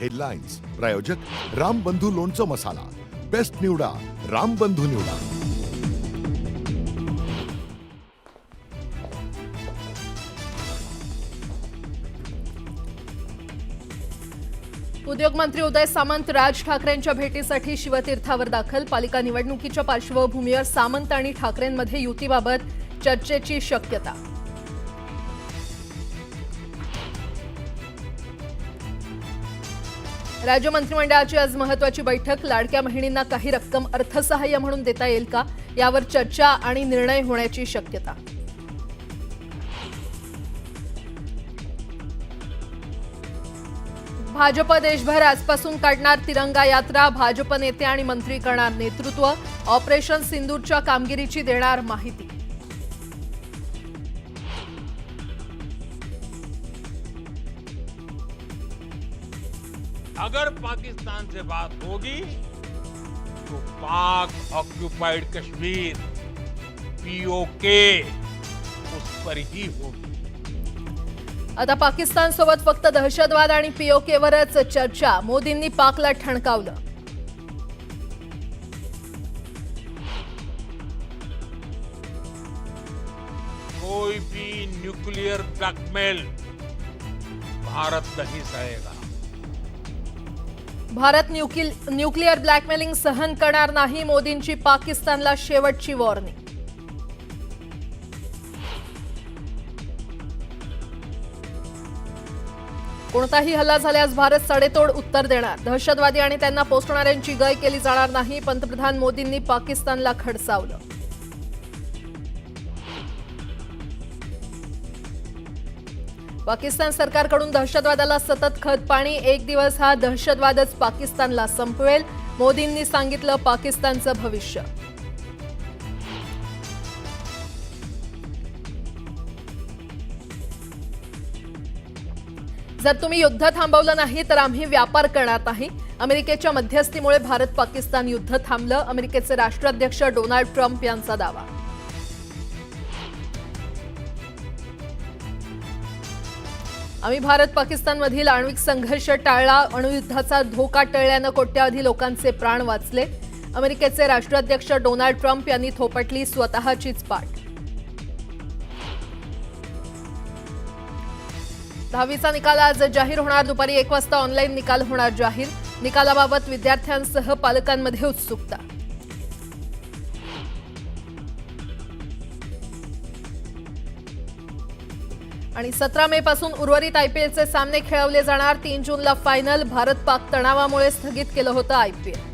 Headlines प्रायोजक रामबंधू लोणचं मसाला, best निवडा रामबंधू निवडा। उद्योग मंत्री उदय सामंत राज ठाकरेंच्या भेटीसाठी शिवतीर्थावर दाखल। पालिका निवडणुकीच्या पार्श्वभूमीवर सामंत आणि ठाकरेंमध्ये युतीबाबत चर्चेची शक्यता। राज्य मंत्रिमंडळाची आज महत्त्वाची बैठक। लाडक्या बहिणींना काही रक्कम अर्थसहाय्य म्हणून देता येईल का, यावर चर्चा आणि निर्णय होण्याची शक्यता। भाजप देशभर आजपासून काढणार तिरंगा यात्रा। भाजप नेते आणि मंत्री करणार नेतृत्व। ऑपरेशन सिंदूरच्या कामगिरीची देणार माहिती। अगर पाकिस्तान से बात होगी तो पाक ऑक्युपाइड कश्मीर पीओके उस पर ही होगी। आता पाकिस्तान सोबत फक्त दहशतवाद आणि पीओकेवरच चर्चा। मोदींनी पाकला ठणकावलं। कोई भी न्यूक्लियर ब्लैकमेल भारत नहीं सहेगा। भारत न्यूक्लियर ब्लॅकमेलिंग सहन करणार नाही। मोदींची पाकिस्तानला शेवटची वॉर्निंग। कोणताही हल्ला झाल्यास भारत सडेतोड उत्तर देणार। दहशतवादी आणि त्यांना पोसणाऱ्यांची गय केली जाणार नाही। पंतप्रधान मोदींनी पाकिस्तानला खडसावलं। पाकिस्तान सरकारकडून दहशतवादाला सतत खतपाणी। एक दिवस हा दहशतवादच पाकिस्तानला संपवेल। मोदींनी सांगितलं पाकिस्तानचं भविष्य। जर तुम्ही युद्ध थांबवलं नाही तर आम्ही व्यापार करणार नाही। अमेरिकेच्या मध्यस्थीमुळे भारत पाकिस्तान युद्ध थांबलं। अमेरिकेचे राष्ट्राध्यक्ष डोनाल्ड ट्रम्प यांचा दावा। आम्ही भारत पाकिस्तानमधील आण्विक संघर्ष टाळला। अणुयुद्धाचा धोका टळल्यानं कोट्यावधी लोकांचे प्राण वाचले। अमेरिकेचे राष्ट्राध्यक्ष डोनाल्ड ट्रम्प यांनी थोपटली स्वतःचीच पाठ। 10वीचा निकाल आज जाहीर होणार। दुपारी 1 वाजता ऑनलाईन निकाल होणार जाहीर। निकालाबाबत विद्यार्थ्यांसह पालकांमध्ये उत्सुकता। आणि 17 मे पासून उर्वरित आयपीएलचे सामने खेळवले जाणार। 3 जूनला फायनल। भारत पाक तणावामुळे स्थगित केलं होतं आयपीएल।